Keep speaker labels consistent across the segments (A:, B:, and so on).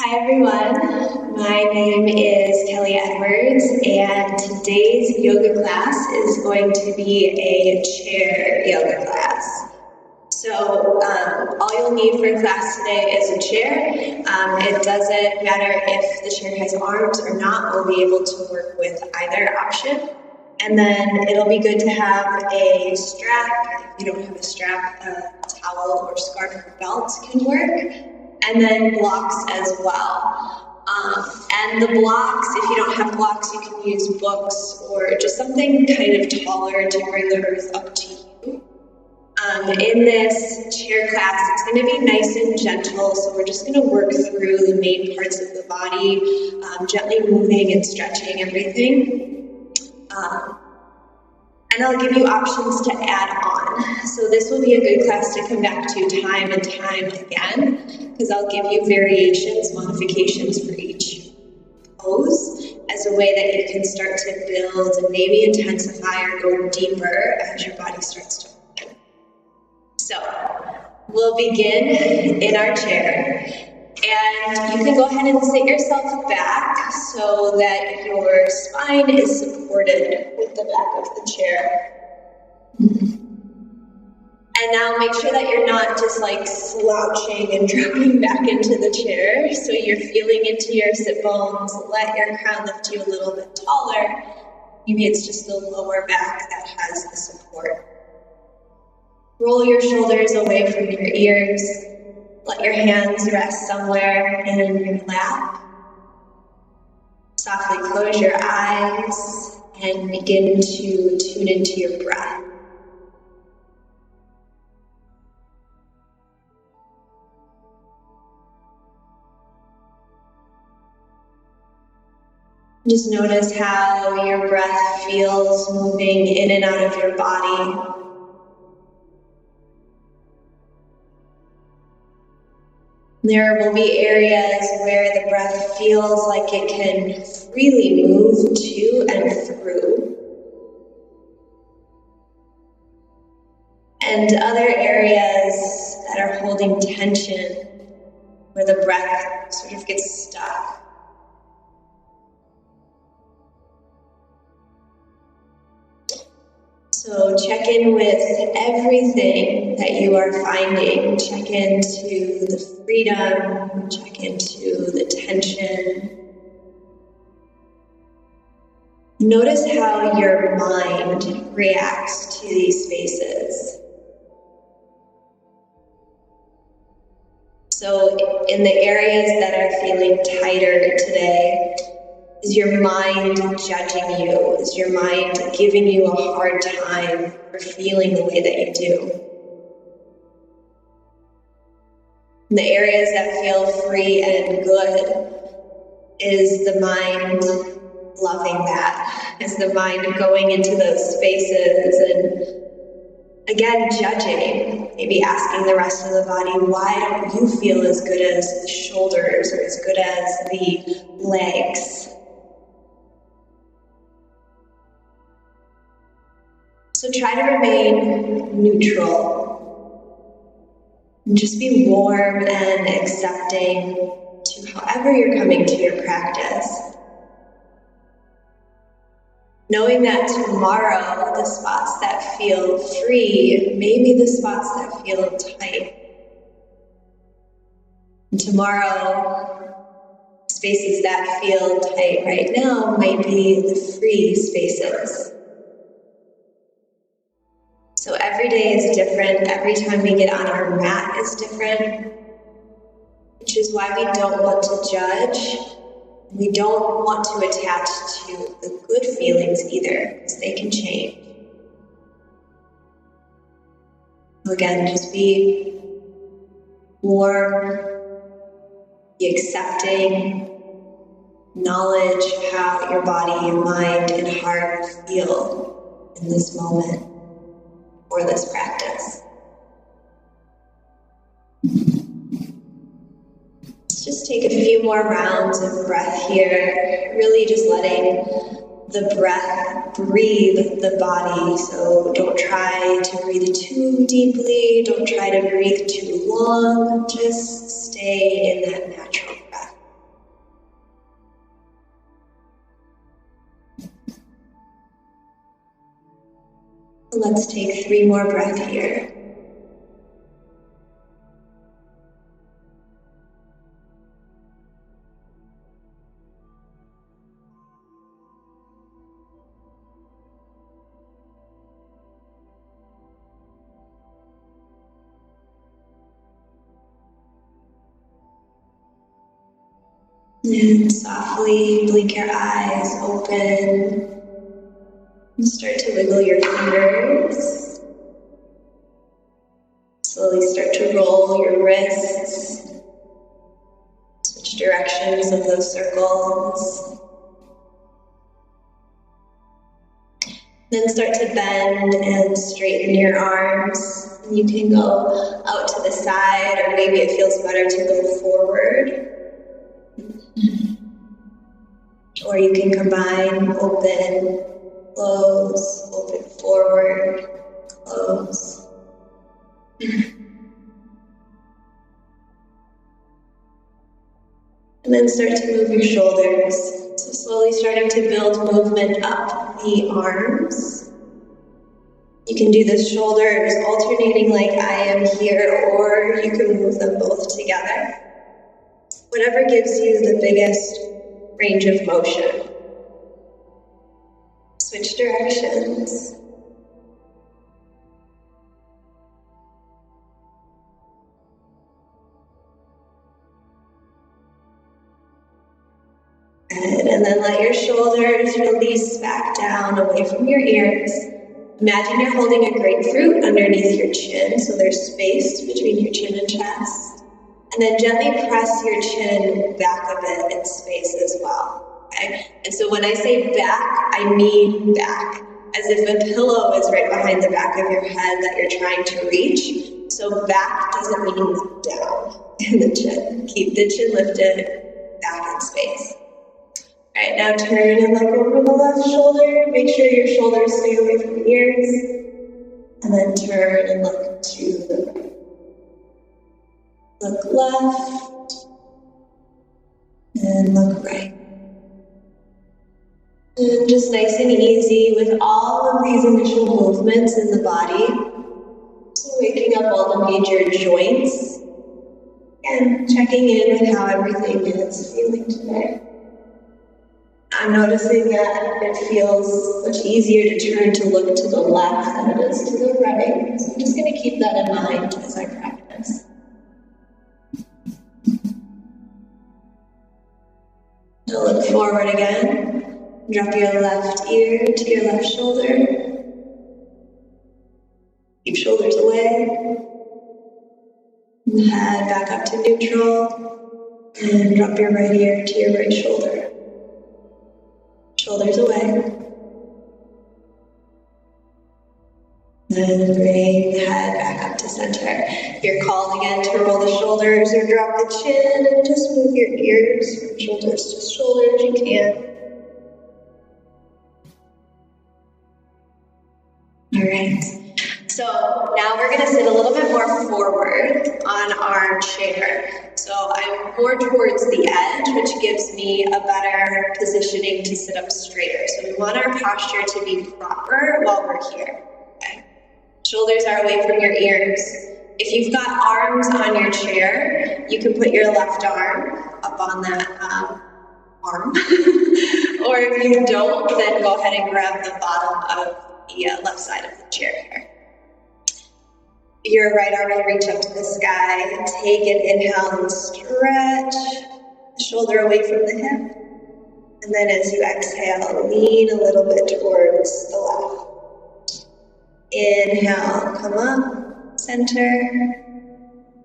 A: Hi everyone, my name is Kelley Edwards and today's yoga class is going to be a chair yoga class. So all you'll need for class today is a chair. It doesn't matter if the chair has arms or not, we'll be able to work with either option. And then it'll be good to have a strap. If you don't have a strap, a towel or scarf or belt can work. And then blocks as well. And the blocks, if you don't have blocks, you can use books or just something kind of taller to bring the earth up to you. In this chair class, it's going to be nice and gentle, so we're just going to work through the main parts of the body, gently moving and stretching everything. And I'll give you options to add on. So this will be a good class to come back to time and time again, because I'll give you variations, modifications for each pose as a way that you can start to build and maybe intensify or go deeper as your body starts to open. So we'll begin in our chair. And you can go ahead and sit yourself back so that your spine is supported with the back of the chair. And now make sure that you're not just like slouching and dropping back into the chair. So you're feeling into your sit bones. Let your crown lift you a little bit taller. Maybe it's just the lower back that has the support. Roll your shoulders away from your ears. Let your hands rest somewhere in your lap. Softly close your eyes and begin to tune into your breath. Just notice how your breath feels moving in and out of your body. There will be areas where the breath feels like it can freely move to and through. And other areas that are holding tension, where the breath sort of gets stuck. So check in with everything that you are finding. Check into the freedom, check into the tension. Notice how your mind reacts to these spaces. So in the areas that are feeling tighter today, is your mind judging you? Is your mind giving you a hard time for feeling the way that you do? In the areas that feel free and good, is the mind loving that? Is the mind going into those spaces and again judging? Maybe asking the rest of the body, why don't you feel as good as the shoulders or as good as the legs? So try to remain neutral. And just be warm and accepting to however you're coming to your practice. Knowing that tomorrow, the spots that feel free may be the spots that feel tight. And tomorrow, spaces that feel tight right now might be the free spaces. So every day is different, every time we get on our mat is different, which is why we don't want to judge. We don't want to attach to the good feelings either, because they can change. So again, just be warm, be accepting, acknowledge how your body, your mind, and heart feel in this moment. For this practice. Let's just take a few more rounds of breath here, really just letting the breath breathe the body. So don't try to breathe too deeply, don't try to breathe too long, just stay in that natural breath. Let's take 3 more breaths here. And softly blink your eyes open. And start to wiggle your fingers. Slowly start to roll your wrists. Switch directions of those circles. Then start to bend and straighten your arms. You can go out to the side, or maybe it feels better to go forward. Or you can combine open, close, open, forward, close. And then start to move your shoulders. So slowly starting to build movement up the arms. You can do the shoulders alternating like I am here, or you can move them both together. Whatever gives you the biggest range of motion. Switch directions. Good. And then let your shoulders release back down away from your ears. Imagine you're holding a grapefruit underneath your chin, so there's space between your chin and chest. And then gently press your chin back a bit in space as well. Okay? And so when I say back, I mean back, as if a pillow is right behind the back of your head that you're trying to reach. So back doesn't mean down in the chin. Keep the chin lifted, back in space. All right, now turn and look over the left shoulder. Make sure your shoulders stay away from your ears. And then turn and look to the right. Look left. And look right. And just nice and easy with all of these initial movements in the body. So waking up all the major joints. And checking in with how everything is feeling today. I'm noticing that it feels much easier to turn to look to the left than it is to the right. So I'm just going to keep that in mind as I practice. Now look forward again. Drop your left ear to your left shoulder. Keep shoulders away. Head back up to neutral. And drop your right ear to your right shoulder. Shoulders away. Then bring the head back up to center. If you're called again to roll the shoulders or drop the chin, and just move your ears from shoulders to shoulders, you can. All right. So now we're going to sit a little bit more forward on our chair. So I'm more towards the edge, which gives me a better positioning to sit up straighter. So we want our posture to be proper while we're here. Okay? Shoulders are away from your ears. If you've got arms on your chair, you can put your left arm up on that arm. Or if you don't, then go ahead and grab the bottom of the left side of the chair here. Your right arm will reach up to the sky. Take an inhale and stretch the shoulder away from the hip. And then as you exhale, lean a little bit towards the left. Inhale, come up, center.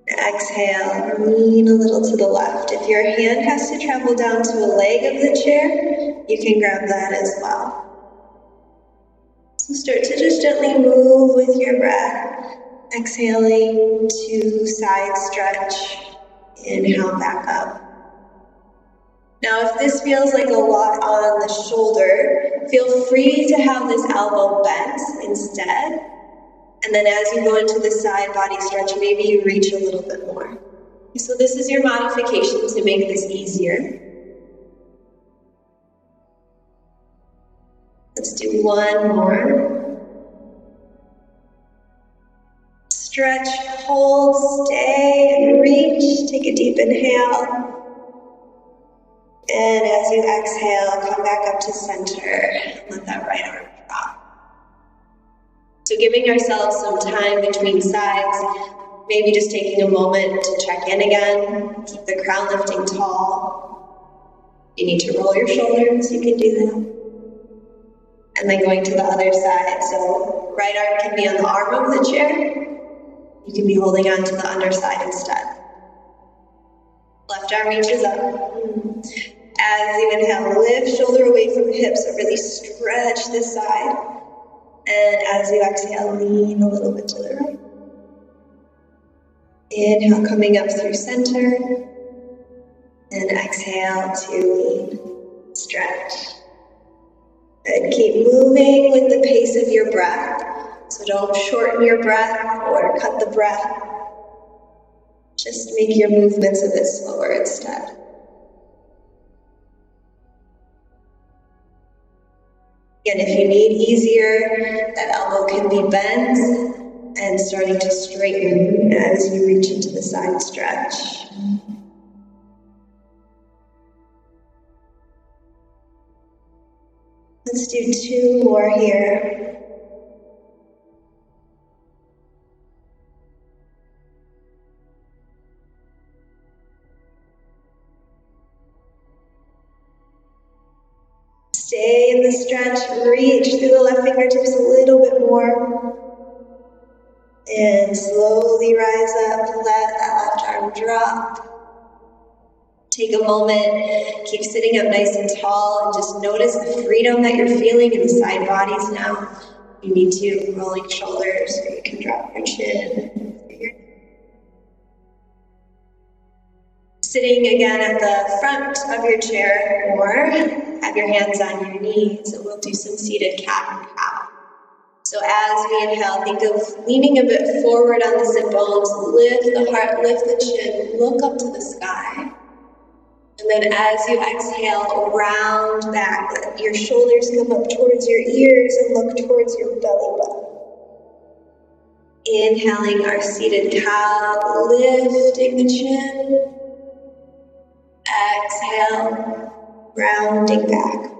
A: Exhale, lean a little to the left. If your hand has to travel down to a leg of the chair, you can grab that as well. So start to just gently move with your breath. Exhaling to side stretch, inhale back up. Now if this feels like a lot on the shoulder, feel free to have this elbow bent instead. And then as you go into the side body stretch, maybe you reach a little bit more. So this is your modification to make this easier. Let's do one more. Stretch, hold, stay, and reach. Take a deep inhale. And as you exhale, come back up to center. Let that right arm drop. So giving ourselves some time between sides, maybe just taking a moment to check in again. Keep the crown lifting tall. If you need to roll your shoulders, you can do that. And then going to the other side. So right arm can be on the arm of the chair. You can be holding on to the underside instead. Left arm reaches up. As you inhale, lift shoulder away from the hips, so really stretch this side. And as you exhale, lean a little bit to the right. Inhale, coming up through center. And exhale to lean, stretch. And keep moving with the pace of your breath. So don't shorten your breath or cut the breath. Just make your movements a bit slower instead. Again, if you need easier, that elbow can be bent and starting to straighten as you reach into the side stretch. Let's do 2 more here. Stay in the stretch, reach through the left fingertips a little bit more. And slowly rise up, let that left arm drop. Take a moment, keep sitting up nice and tall, and just notice the freedom that you're feeling in the side bodies now. You need to, rolling shoulders, or you can drop your chin. Sitting again at the front of your chair, or have your hands on your knees, and we'll do some seated cat and cow. So as we inhale, think of leaning a bit forward on the sit bones, lift the heart, lift the chin, look up to the sky. And then as you exhale, round back, let your shoulders come up towards your ears and look towards your belly button. Inhaling our seated cow, lifting the chin. Exhale, rounding back.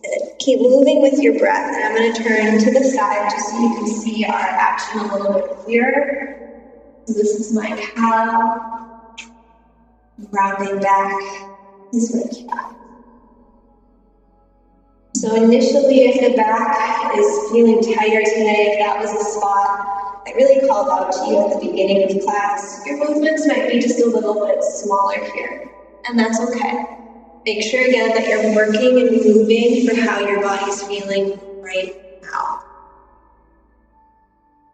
A: Good. Keep moving with your breath. And I'm going to turn to the side just so you can see our action a little bit clearer. So this is my cow. Rounding back is my cat. So initially, if the back is feeling tighter today, if that was a spot I really called out to you at the beginning of class, your movements might be just a little bit smaller here, and that's okay. Make sure again that you're working and moving for how your body's feeling right now.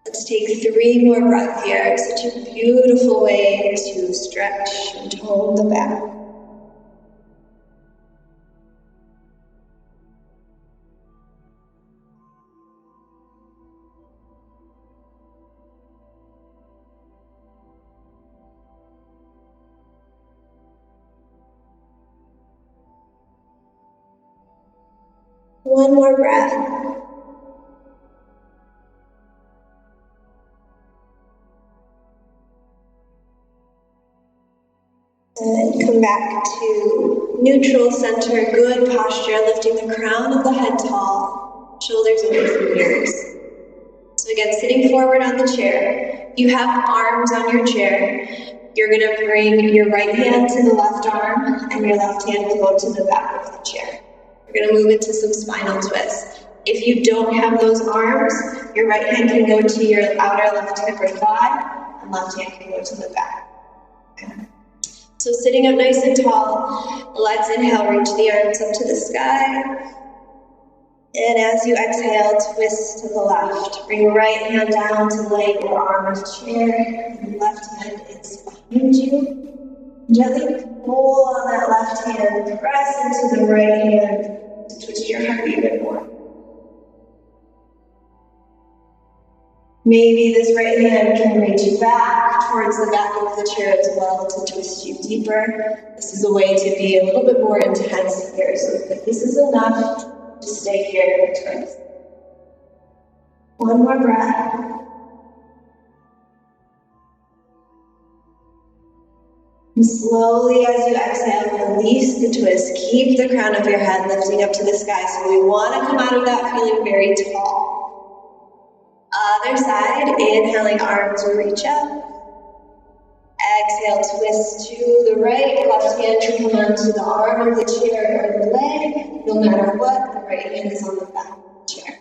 A: Let's take 3 more breaths here. It's such a beautiful way to stretch and tone the back. One more breath. And come back to neutral center, good posture, lifting the crown of the head tall, shoulders away from ears. So again, sitting forward on the chair, you have arms on your chair. You're going to bring your right hand to the left arm, and your left hand will go to the back of the chair. We're going to move into some spinal twists. If you don't have those arms, your right hand can go to your outer left hip or thigh, and left hand can go to the back. Okay. So sitting up nice and tall, let's inhale, reach the arms up to the sky. And as you exhale, twist to the left. Bring your right hand down to leg or arm of chair. Your left hand is behind you. Gently pull on that left hand, press into the right hand to twist your heart even more. Maybe this right hand can reach back towards the back of the chair as well to twist you deeper. This is a way to be a little bit more intense here. So if this is enough, just stay here and twist. One more breath. And slowly as you exhale, release the twist. Keep the crown of your head lifting up to the sky. So we want to come out of that feeling very tall. Other side, inhaling, arms reach up. Exhale, twist to the right. Left hand can come onto the arm of the chair or the leg. No matter what, the right hand is on the back of the chair.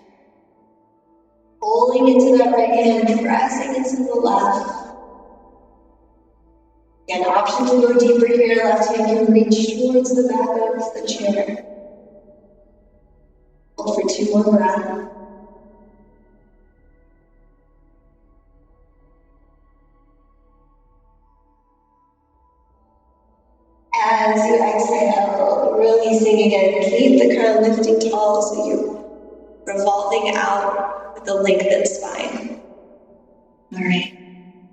A: Pulling into that right hand, pressing into the left. Again, option to go deeper here. Left hand can reach towards the back of the chair. Hold for 2 more breaths. As you exhale, releasing again. Keep the crown lifting tall so you're revolving out with a lengthened spine. All right.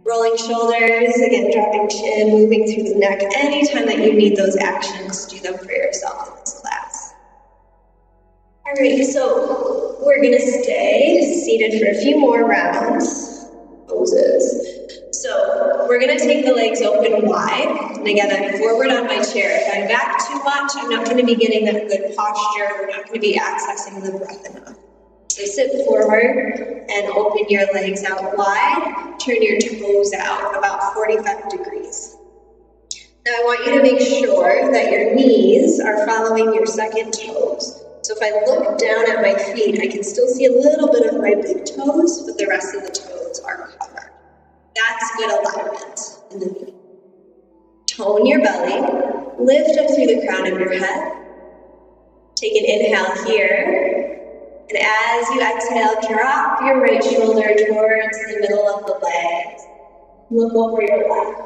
A: Rolling shoulders, again, dropping chin, moving through the neck. Anytime that you need those actions, do them for yourself in this class. All right, so we're gonna stay seated for a few more rounds. Poses. So we're gonna take the legs open wide. And again, I'm forward on my chair. If I'm back too much, I'm not gonna be getting that good posture. We're not gonna be accessing the breath enough. So sit forward and open your legs out wide. Turn your toes out about 45 degrees. Now I want you to make sure that your knees are following your second toes. So if I look down at my feet, I can still see a little bit of my big toes, but the rest of the toes are covered. That's good alignment in the knee. Tone your belly. Lift up through the crown of your head. Take an inhale here. And as you exhale, drop your right shoulder towards the middle of the legs. Look over your left.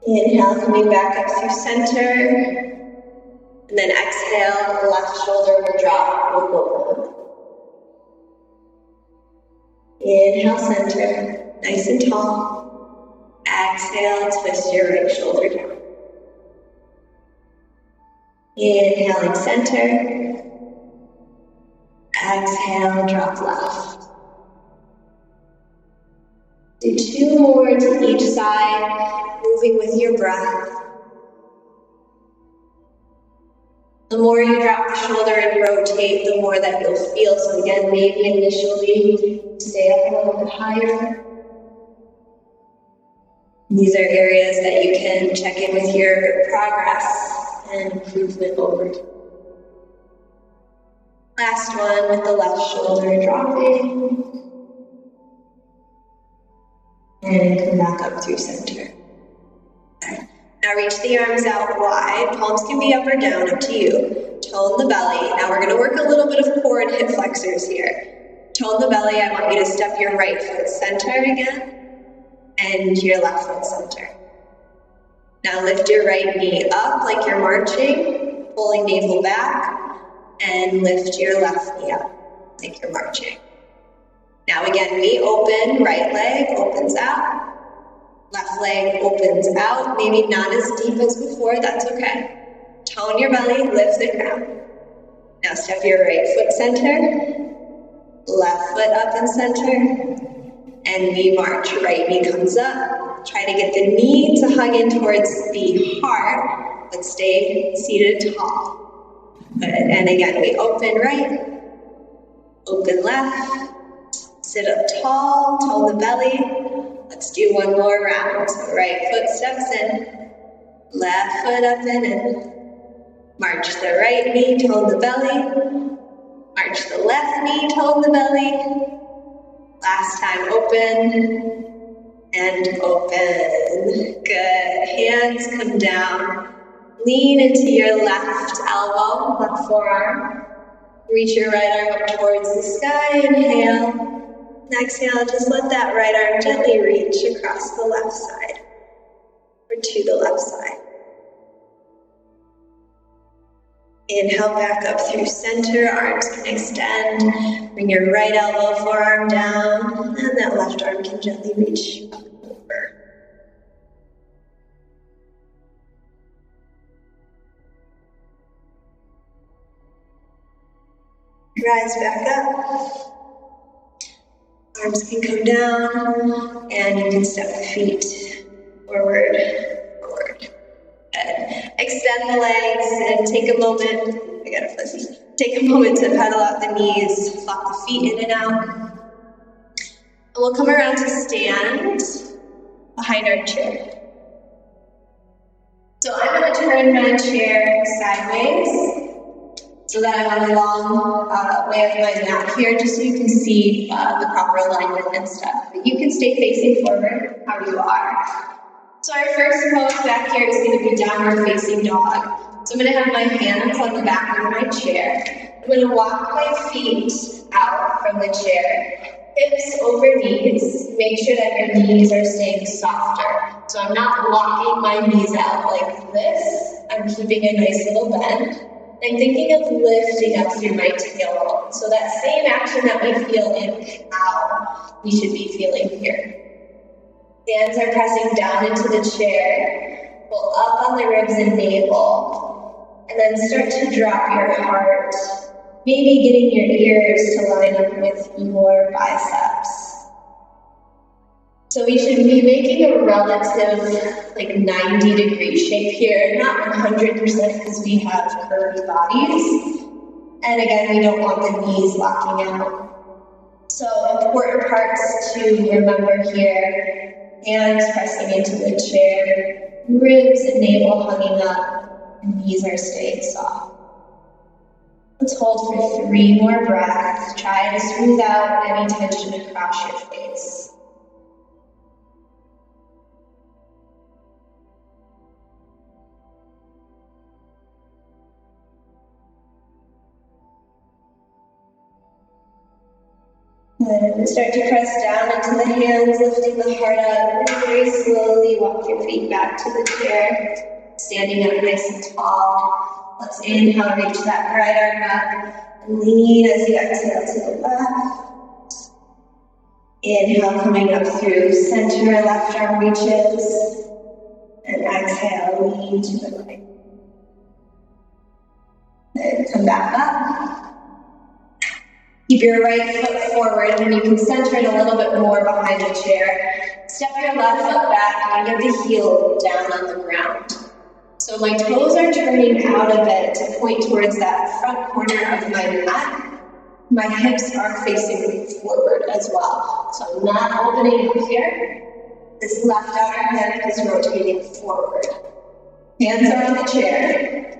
A: Inhale, coming back up through center. And then exhale, the left shoulder will drop, look over. Inhale, center, nice and tall. Exhale, twist your right shoulder down. Inhaling, center. Exhale, drop left. Do 2 more to each side, moving with your breath. The more you drop the shoulder and rotate, the more that you'll feel. So again, maybe initially stay up a little bit higher. These are areas that you can check in with your progress and improvement over time. Last one with the left shoulder dropping. And come back up through center. Okay. Now reach the arms out wide. Palms can be up or down, up to you. Tone the belly. Now we're going to work a little bit of core and hip flexors here. Tone the belly. I want you to step your right foot center again. And your left foot center. Now lift your right knee up like you're marching. Pulling navel back. And lift your left knee up like you're marching. Now again, we open, right leg opens out, left leg opens out, maybe not as deep as before, that's okay. Tone your belly, lift the crown. Now step your right foot center, left foot up and center, and we march. Right knee comes up, try to get the knee to hug in towards the heart, but stay seated tall. Good. And again, we open right, open left, sit up tall, tone the belly. Let's do 1 more round. So right foot steps in, left foot up and march the right knee, tone the belly. March the left knee, tone the belly. Last time, open and open. Good. Hands come down. Lean into your left elbow, left forearm. Reach your right arm up towards the sky. Inhale. And exhale, just let that right arm gently reach across the left side or to the left side. Inhale back up through center, arms can extend. Bring your right elbow, forearm down, and that left arm can gently reach up and over. Rise back up. Arms can come down, and you can step the feet forward. Extend the legs and take a moment. I got a fuzzy. Take a moment to pedal out the knees, flop the feet in and out. And we'll come around to stand behind our chair. So I'm going to turn my chair sideways so that I'm on a long way of my mat here, just so you can see the proper alignment and stuff. But you can stay facing forward how you are. So our first pose back here is going to be downward facing dog. So I'm going to have my hands on the back of my chair. I'm going to walk my feet out from the chair, hips over knees. Make sure that your knees are staying softer. So I'm not locking my knees out like this. I'm keeping a nice little bend. I'm thinking of lifting up through my tailbone. So that same action that we feel in cow, we should be feeling here. Hands are pressing down into the chair. Pull up on the ribs and navel. And then start to drop your heart. Maybe getting your ears to line up with your biceps. So we should be making a relative 90-degree shape here, not 100% because we have curvy bodies. And again, we don't want the knees locking out. So important parts to remember here. Hands pressing into the chair, ribs and navel hugging up, and knees are staying soft. Let's hold for 3 more breaths. Try to smooth out any tension across your face. And start to press down into the hands, lifting the heart up. And very slowly walk your feet back to the chair, standing up nice and tall. Let's inhale, reach that right arm up. And lean as you exhale to the left. Inhale, coming up through center, left arm reaches. And exhale, lean to the right. And come back up. Keep your right foot forward, and you can center it a little bit more behind the chair. Step your left foot back and get the heel down on the ground. So my toes are turning out a bit to point towards that front corner of my mat. My hips are facing forward as well. So I'm not opening up here. This left outer hip is rotating forward. Hands are on the chair.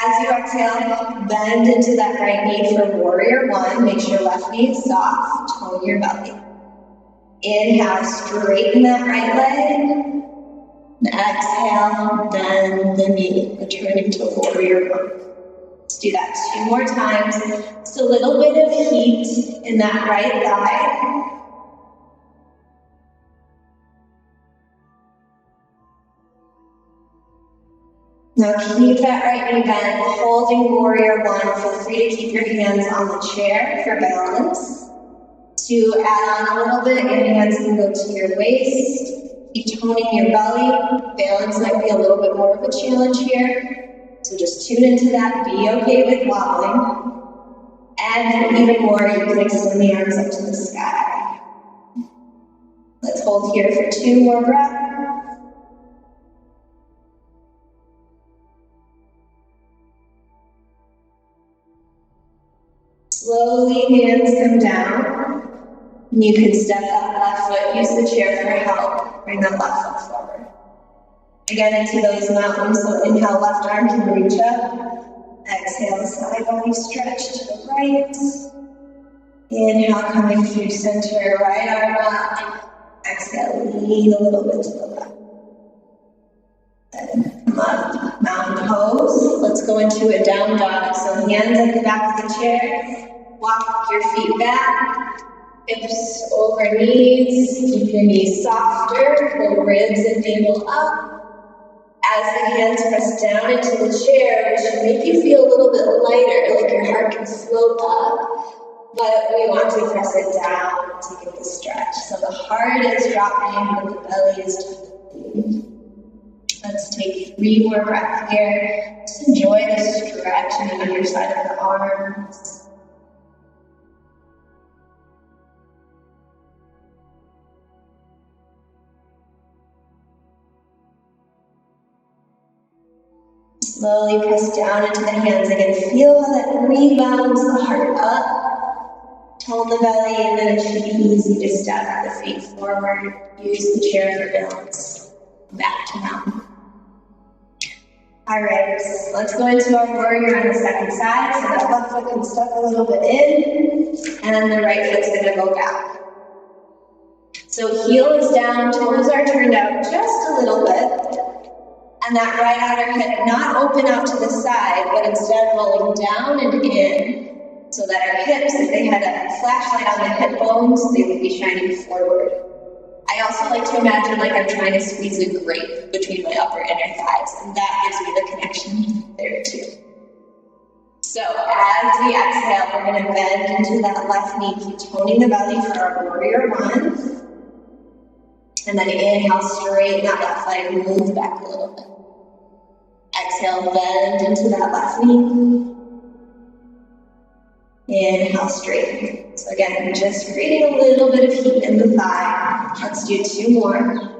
A: As you exhale, bend into that right knee for warrior 1. Make sure left knee is soft. Tone your belly. Inhale, straighten that right leg. Exhale, bend the knee. Returning to warrior 1. Let's do that 2 more times. Just a little bit of heat in that right thigh. Now keep that right knee bent, holding warrior 1. Feel free to keep your hands on the chair for balance. To add on a little bit, your hands can go to your waist. Keep toning your belly. Balance might be a little bit more of a challenge here. So just tune into that. Be okay with wobbling. And even more, you can extend the arms up to the sky. Let's hold here for 2 more breaths. Slowly, hands come down. You can step that left foot, use the chair for help. Bring that left foot forward. Again, into those mountains, so inhale, left arm can reach up. Exhale, side body stretch to the right. Inhale, coming through center, right arm up. Exhale, lean a little bit to the left. Then come up, mountain pose. Let's go into a down dog. So hands at the back of the chair. Walk your feet back. Hips over knees. Keep your knees softer. Pull ribs and navel up. As the hands press down into the chair, it should make you feel a little bit lighter, like your heart can float up. But we want to press it down to get the stretch. So the heart is dropping, but the belly is lifting. Let's take 3 more breaths here. Just enjoy the stretch in the underside of the arms. Slowly press down into the hands again. Feel how that rebounds the heart up. Tone the belly, and then it should be easy to step the feet forward. Use the chair for balance. Back to mountain. All right, let's go into our warrior on the second side. So that left foot can step a little bit in, and the right foot's gonna go back. So heel is down, toes are turned out just a little bit. And that right outer hip not open out to the side, but instead rolling down and in. So that our hips, if they had a flashlight on the hip bones, they would be shining forward. I also like to imagine like I'm trying to squeeze a grape between my upper and inner thighs, and that gives me the connection there too. So as we exhale, we're going to bend into that left knee, keep toning the belly for our warrior one. And then inhale, straighten that left leg, move back a little bit. Exhale, bend into that left knee. Inhale, straighten. So again, just creating a little bit of heat in the thigh. Let's do 2 more.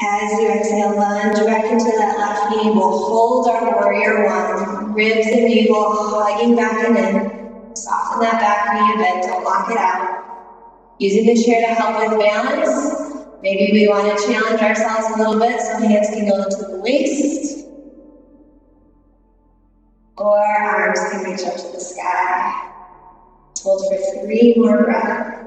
A: As you exhale, lunge back into that left knee. We'll hold our warrior one. Ribs and navel hugging back and in. Soften that back knee a bit. Don't lock it out. Using the chair to help with balance. Maybe we want to challenge ourselves a little bit so hands can go into the waist. Or arms can reach up to the sky. Hold for 3 more breaths.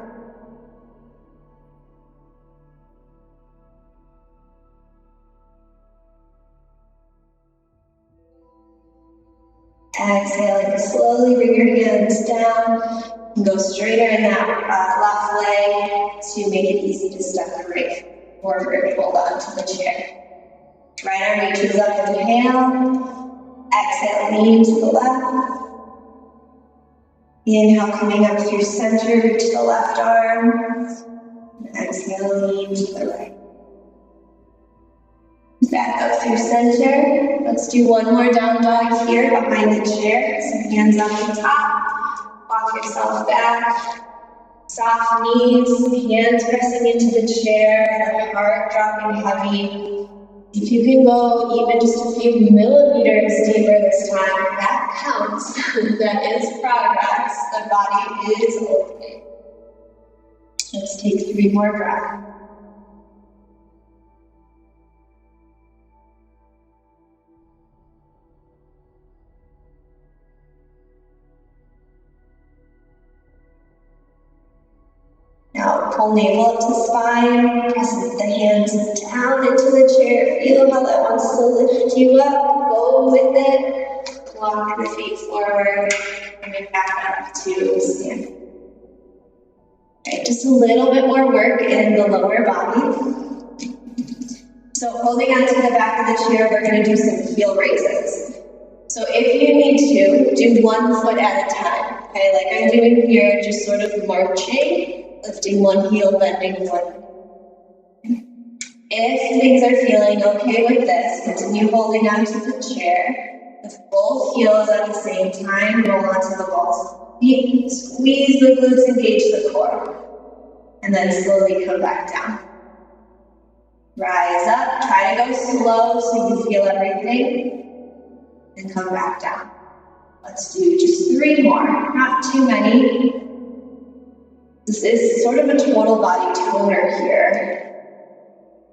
A: Exhaling, slowly bring your hands down and go straighter in that left leg to make it easy to step the right forward. Hold on to the chair. Right arm reaches up, inhale. Exhale, lean to the left. Inhale, coming up through center to the left arm. Exhale, lean to the right. Back up through center. Let's do 1 more down dog here behind the chair. Some hands up the top. Walk yourself back. Soft knees, hands pressing into the chair, the heart dropping heavy. If you can go even just a few millimeters deeper this time, that counts. That is progress. The body is opening. Let's take 3 more breaths. Now pull navel up to spine, press the hands down into the chair. Feel how that wants to lift you up. Go with it. Walk the feet forward and then back up to stand. Right, just a little bit more work in the lower body. So holding onto the back of the chair, we're going to do some heel raises. So if you need to, do 1 foot at a time. Okay, like I'm doing here, just sort of marching. Lifting 1 heel, bending 1. If things are feeling okay with this, continue holding onto the chair. With both heels at the same time, roll onto the balls. Squeeze the glutes, engage the core. And then slowly come back down. Rise up, try to go slow so you feel everything. And come back down. Let's do just 3 more, not too many. This is sort of a total body toner here.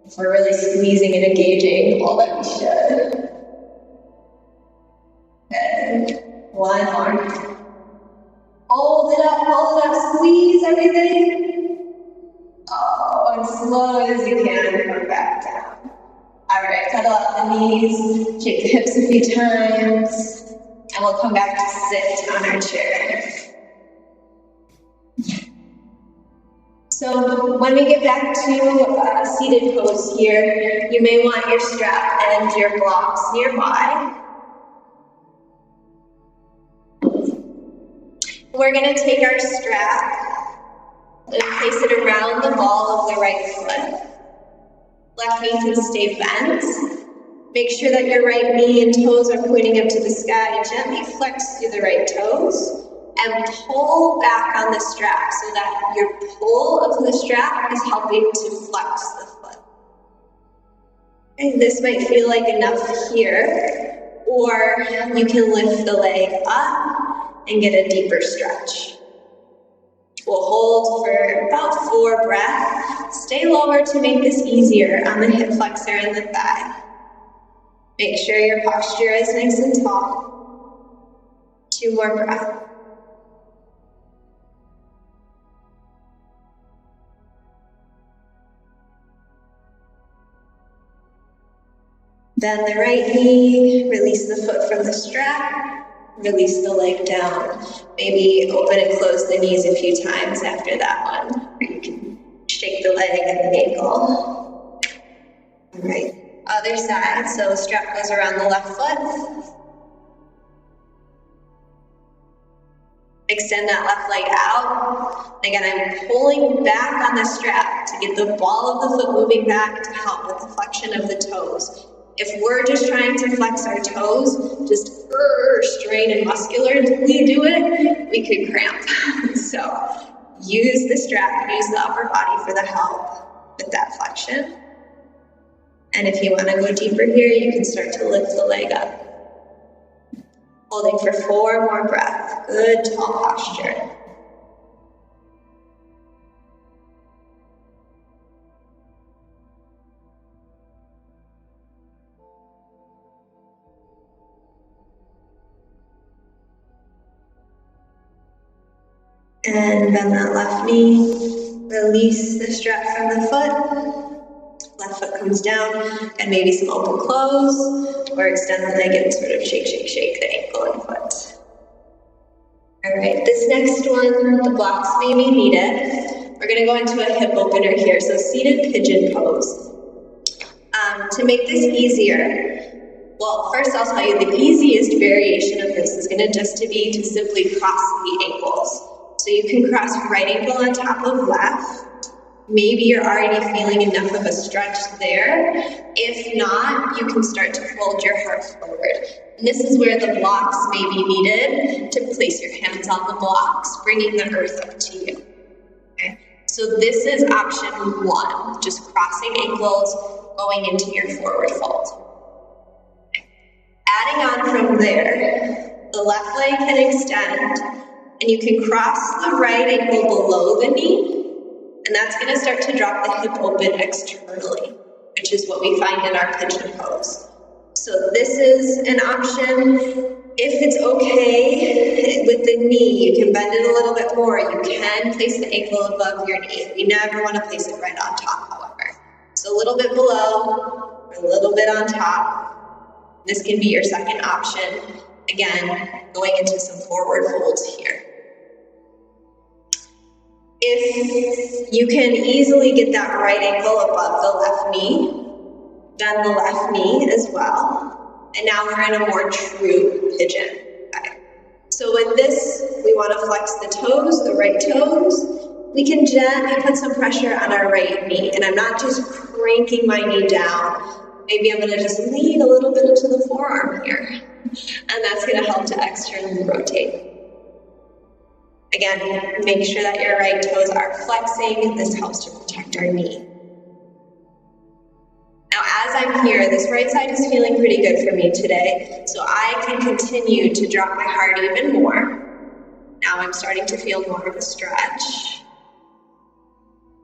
A: If we're really squeezing and engaging all that we should. And 1 more. Hold it up, squeeze everything. Oh, as slow as you can, come back down. All right, cuddle up the knees, shake the hips a few times, and we'll come back to sit on our chair. So when we get back to seated pose here, you may want your strap and your blocks nearby. We're going to take our strap and place it around the ball of the right foot. Left knee can stay bent. Make sure that your right knee and toes are pointing up to the sky. Gently flex through the right toes and pull back on the strap so that your pull of the strap is helping to flex the foot. And this might feel like enough here, or you can lift the leg up and get a deeper stretch. We'll hold for about 4 breaths. Stay lower to make this easier on the hip flexor and the thigh. Make sure your posture is nice and tall. 2 more breaths. Bend the right knee, release the foot from the strap, release the leg down. Maybe open and close the knees a few times after that one. Or you can shake the leg and the ankle. All right, other side. So the strap goes around the left foot. Extend that left leg out. Again, I'm pulling back on the strap to get the ball of the foot moving back to help with the flexion of the toes. If we're just trying to flex our toes, just strain and muscularly do it, we could cramp. So use the strap, use the upper body for the help with that flexion. And if you want to go deeper here, you can start to lift the leg up. Holding for 4 more breaths. Good tall posture. And bend that left knee. Release the strap from the foot. Left foot comes down, and maybe some open close, or extend the leg and sort of shake, shake, shake the ankle and foot. All right, this next one, the blocks may be needed. We're gonna go into a hip opener here, so seated pigeon pose. To make this easier, well, first I'll tell you the easiest variation of this is gonna just to be to simply cross the ankles. So you can cross right ankle on top of left. Maybe you're already feeling enough of a stretch there. If not, you can start to fold your heart forward. And this is where the blocks may be needed to place your hands on the blocks, bringing the earth up to you. Okay? So this is option 1, just crossing ankles, going into your forward fold. Okay. Adding on from there, the left leg can extend, and you can cross the right ankle below the knee, and that's going to start to drop the hip open externally, which is what we find in our pigeon pose. So this is an option. If it's okay with the knee, you can bend it a little bit more. You can place the ankle above your knee. We never want to place it right on top, however. So a little bit below, or a little bit on top. This can be your second option. Again, going into some forward folds here. If you can easily get that right ankle above the left knee, bend the left knee as well. And now we're in a more true pigeon. Okay. So with this, we want to flex the toes, the right toes. We can gently put some pressure on our right knee. And I'm not just cranking my knee down. Maybe I'm going to just lean a little bit into the forearm here. And that's going to help to externally rotate. Again, make sure that your right toes are flexing. This helps to protect our knee. Now, as I'm here, this right side is feeling pretty good for me today, so I can continue to drop my heart even more. Now I'm starting to feel more of a stretch.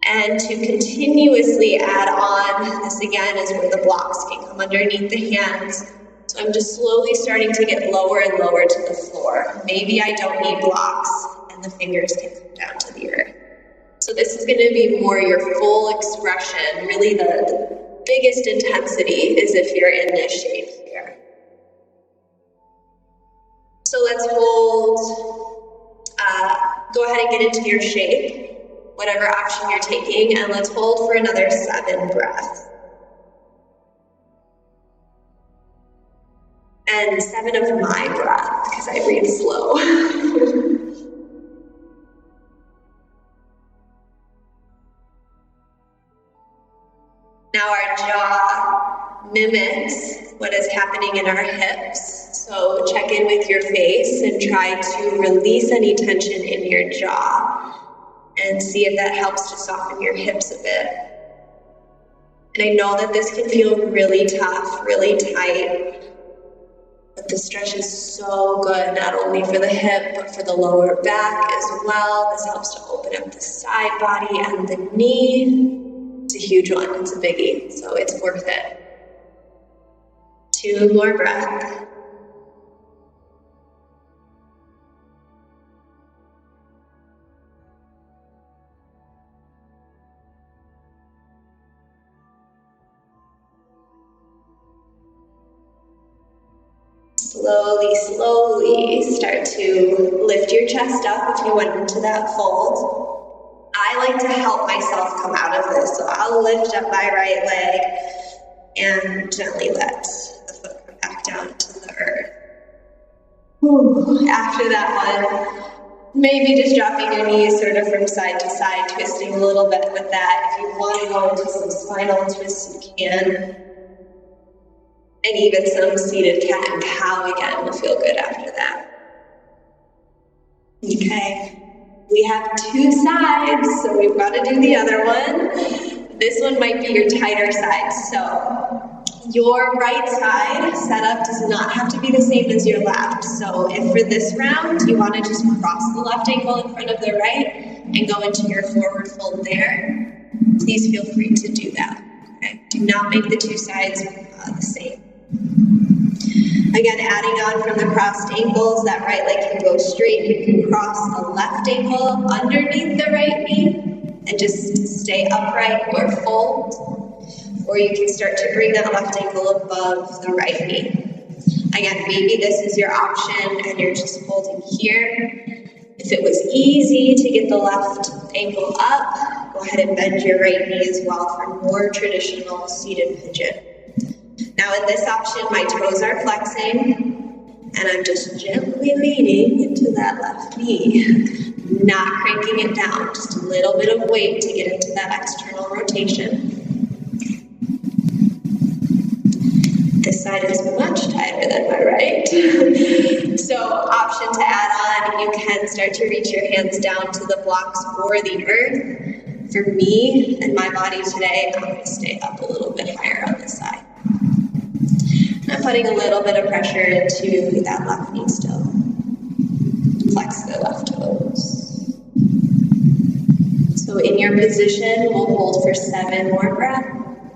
A: And to continuously add on, this again is where the blocks can come underneath the hands. So I'm just slowly starting to get lower and lower to the floor. Maybe I don't need blocks, and the fingers can come down to the earth. So this is going to be more your full expression. Really the biggest intensity is if you're in this shape here. So let's hold, go ahead and get into your shape, whatever option you're taking, and let's hold for another 7 breaths. And 7 of my breath, because I breathe slow. Now our jaw mimics what is happening in our hips. So check in with your face and try to release any tension in your jaw and see if that helps to soften your hips a bit. And I know that this can feel really tough, really tight, but the stretch is so good, not only for the hip, but for the lower back as well. This helps to open up the side body and the knee. It's a huge one, it's a biggie, so it's worth it. 2 more breaths. Slowly, slowly start to lift your chest up if you went into that fold. I like to help myself come out of this, so I'll lift up my right leg and gently let the foot come back down to the earth. After that one, maybe just dropping your knees sort of from side to side, twisting a little bit with that. If you want to go into some spinal twists, you can. And even some seated cat and cow again will feel good after that. Okay, we have 2 sides, so we've got to do the other one. This one might be your tighter side. So your right side setup does not have to be the same as your left. So if for this round you want to just cross the left ankle in front of the right and go into your forward fold there, please feel free to do that. Okay? Do not make the 2 sides the same. Again, adding on from the crossed ankles, that right leg can go straight. You can cross the left ankle underneath the right knee and just stay upright or fold. Or you can start to bring that left ankle above the right knee. Again, maybe this is your option and you're just holding here. If it was easy to get the left ankle up, go ahead and bend your right knee as well for more traditional seated pigeon. Now in this option, my toes are flexing, and I'm just gently leaning into that left knee, not cranking it down, just a little bit of weight to get into that external rotation. This side is much tighter than my right. So option to add on, you can start to reach your hands down to the blocks or the earth. For me and my body today, I'm going to stay up a little bit higher on this side. I'm putting a little bit of pressure into that left knee still. Flex the left toes. So in your position, we'll hold for 7 more breaths.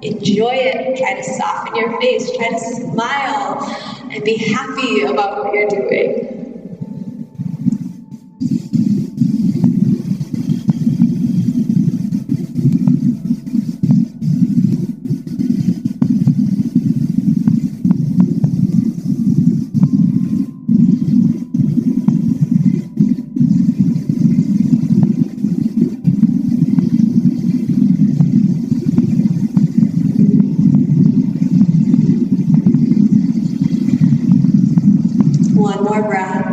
A: Enjoy it. Try to soften your face. Try to smile and be happy about what you're doing. One more breath.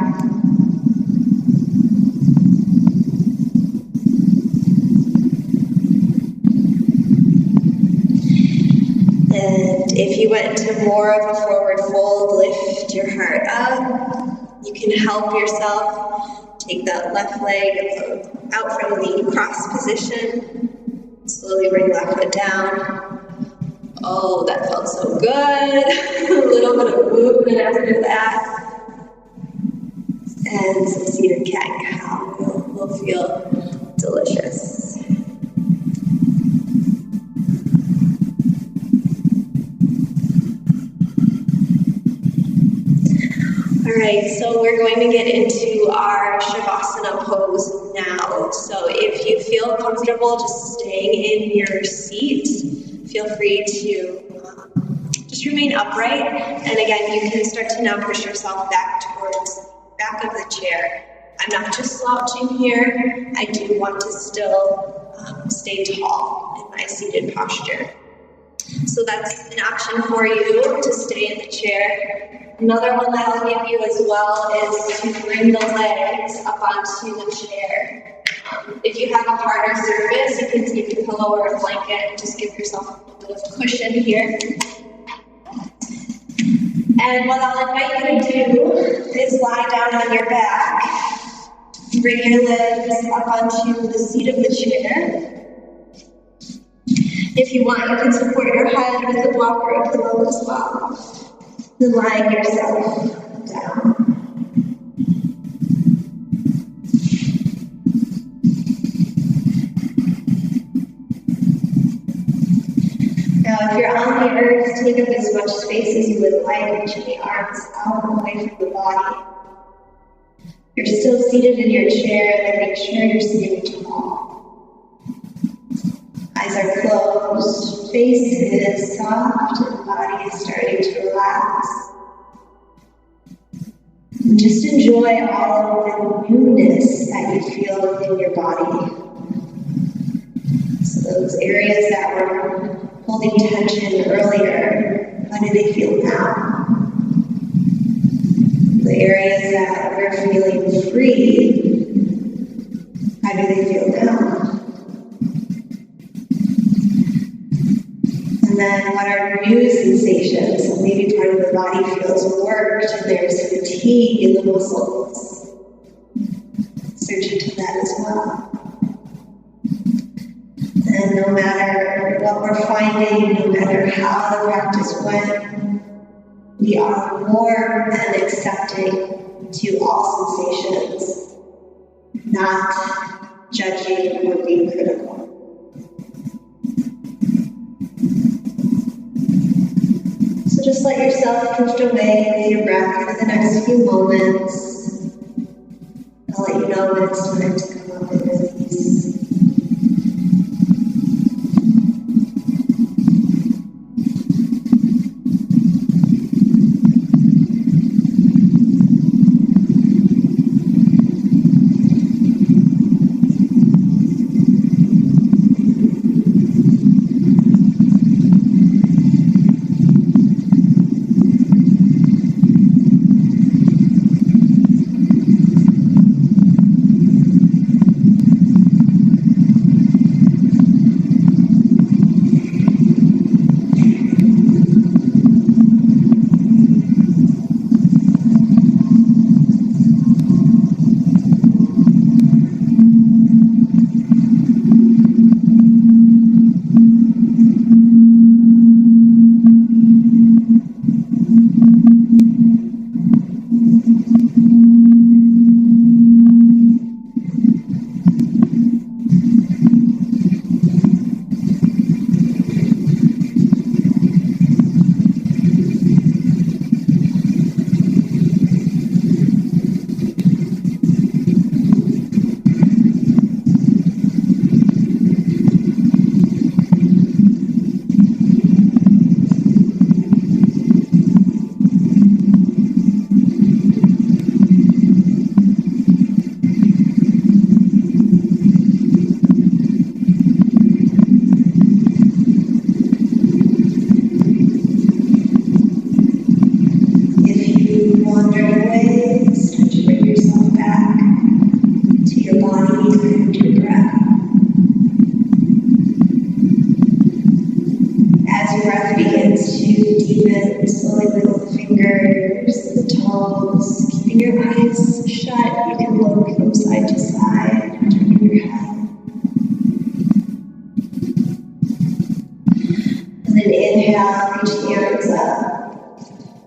A: And if you went to more of a forward fold, lift your heart up. You can help yourself. Take that left leg out from the cross position. Slowly bring left foot down. Oh, that felt so good. A little bit of movement after that. And some seated cat and cow will feel delicious. All right, so we're going to get into our Shavasana pose now. So if you feel comfortable just staying in your seat, feel free to just remain upright. And again, you can start to now push yourself back towards back of the chair. I'm not just slouching here. I do want to still stay tall in my seated posture. So that's an option for you to stay in the chair. Another one that I'll give you as well is to bring the legs up onto the chair. If you have a harder surface, you can take a pillow or a blanket and just give yourself a little bit of cushion here. And what I'll invite you to do is lie down on your back. Bring your legs up onto the seat of the chair. If you want, you can support your head with a block or a pillow as well. Then lying yourself down. Now, if you're on the earth, take up as much space as you would like, reaching the arms out and away from the body. You're still seated in your chair, then make sure you're sitting tall. Eyes are closed, face is soft, and body is starting to relax. And just enjoy all of the newness that you feel within your body. So those areas that were holding tension earlier, how do they feel now? The areas that we're feeling free, how do they feel now? And then what are new sensations? So maybe part of the body feels worked and there's fatigue in the muscles. Search into that as well. And no matter what we're finding, no matter how the practice went, we are more than accepting to all sensations, not judging or being critical. So just let yourself drift away with your breath for the next few moments. I'll let you know when it's time to come up and release.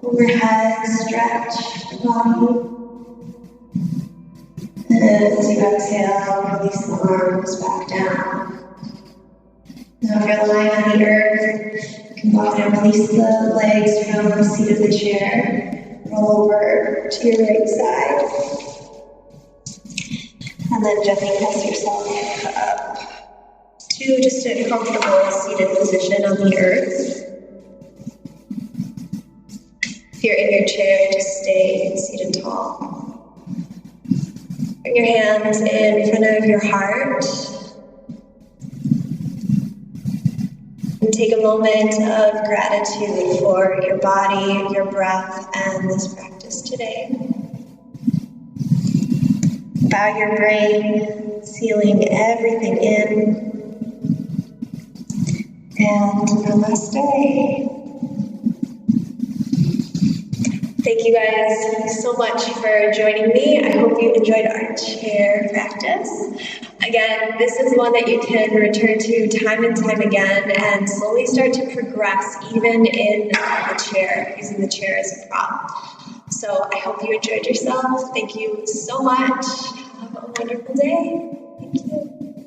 A: Overhead, stretch the body. And as you exhale, release the arms back down. Now if you're lying on the earth, you can go ahead and release the legs from the seat of the chair. Roll over to your right side. And then gently press yourself up to just a comfortable seated position on the earth. If you're in your chair, just stay seated tall. Bring your hands in front of your heart. And take a moment of gratitude for your body, your breath, and this practice today. Bow your brain, sealing everything in. And namaste. Thank you guys so much for joining me. I hope you enjoyed our chair practice. Again, this is one that you can return to time and time again and slowly start to progress even in the chair, using the chair as a prop. So I hope you enjoyed yourself. Thank you so much. Have a wonderful day. Thank you.